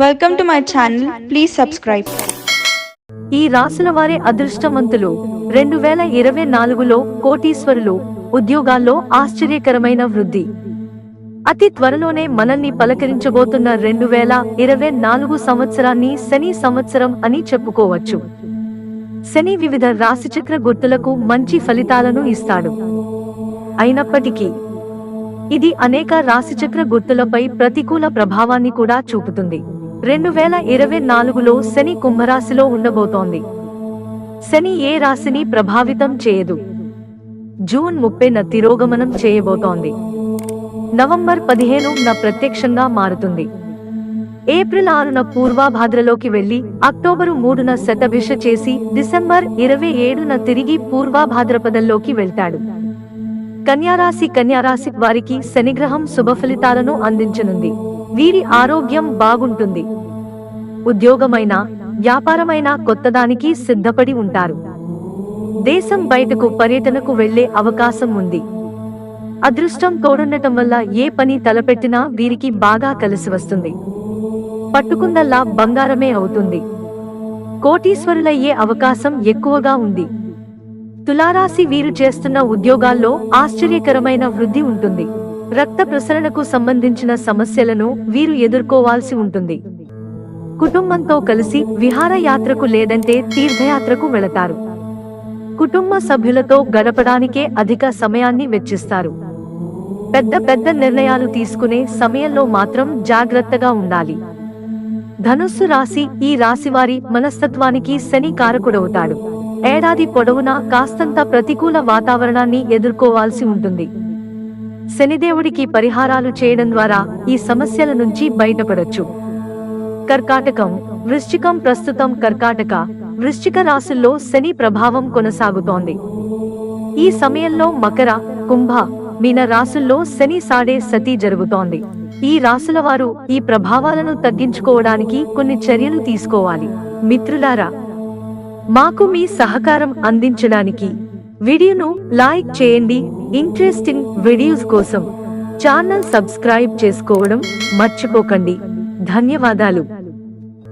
Welcome to my channel. Please subscribe. ఈ రాసుల వారే అదృష్టవంతులు. 2024లో కోటీశ్వరులు. ఉద్యోగాల్లో ఆశ్చర్యకరమైన వృద్ధి. అతి త్వరలోనే మనల్ని పలకరించబోతున్న 2024 సంవత్సరాన్ని శని సంవత్సరం అని చెప్పుకోవచ్చు. శని వివిధ రాశిచక్ర గుర్తులకు మంచి ఫలితాలను ఇస్తాడు. అయినప్పటికీ ఇది అనేక రాశిచక్ర గుర్తులపై ప్రతికూల ప్రభావాన్ని కూడా చూపుతుంది. 2024లో శని కుంభరాశిలో ఉండబోతోంది. శని ఏ రాశిని ప్రభావితం చేయదు. జూన్ 30న తిరోగమనం చేయబోతోంది. నవంబర్ 15న ప్రత్యక్షంగా మారుతుంది. ఏప్రిల్ 6న పూర్వభాద్రలోకి వెళ్లి అక్టోబరు 3న శతభిష చేసి డిసెంబర్ 27న తిరిగి పూర్వభాద్రపదంలోకి వెళ్తాడు. కన్యారాశి వారికి శనిగ్రహం శుభఫలితాలను అందించనుంది. వీరి ఆరోగ్యం బాగుంటుంది. ఉద్యోగమైన వ్యాపారమైన కొత్తదానికి సిద్ధపడి ఉంటారు. దేశం బయటకు పర్యటనకు వెళ్లే అవకాశం ఉంది. అదృష్టం తోడుండటం వల్ల ఏ పని తలపెట్టినా వీరికి బాగా కలిసి వస్తుంది. పట్టుకుందల్లా బంగారమే అవుతుంది. కోటీశ్వరులయ్యే అవకాశం ఎక్కువగా ఉంది. తులారాశి వీరు చేస్తున్న ఉద్యోగాల్లో ఆశ్చర్యకరమైన వృద్ధి ఉంటుంది. రక్త ప్రసరణకు సంబంధించిన సమస్యలను వీరు ఎదుర్కోవాల్సి ఉంటుంది. కుటుంబంతో కలిసి విహారయాత్రకు లేదంటే తీర్థయాత్రకు వెళతారు. కుటుంబ సభ్యులతో గడపడానికే అధిక సమయాన్ని వెచ్చిస్తారు. పెద్ద నిర్ణయాలు తీసుకునే సమయంలో మాత్రం జాగ్రత్తగా ఉండాలి. ధనుస్సు రాశి ఈ రాశివారి మనస్తత్వానికి శని కారకుడవుతాడు. ఏడాది పొడవునా కాస్తంత ప్రతికూల వాతావరణాన్ని ఎదుర్కోవాల్సి ఉంటుంది. శనిదేవుడికి పరిహారాలు చేయడం ద్వారా ఈ సమస్యల నుంచి బయటపడొచ్చు. కర్కాటకం, వృశ్చికం ప్రస్తుతం కర్కాటక, వృశ్చిక రాశుల్లో శని ప్రభావం కొనసాగుతోంది. ఈ సమయంలో మకర, కుంభ, మీన రాశుల్లో శని సాడే సతి జరుగుతోంది. ఈ రాశుల వారు ఈ ప్రభావాలను తగ్గించుకోవడానికి కొన్ని చర్యలు తీసుకోవాలి. మిత్రులారా, మాకు మీ సహకారం అందించడానికి వీడియోను లైక్ చేయండి. ఇంట్రెస్టింగ్ వీడియోస్ కోసం ఛానల్ సబ్స్క్రైబ్ చేసుకోవడం మర్చిపోకండి. ధన్యవాదాలు.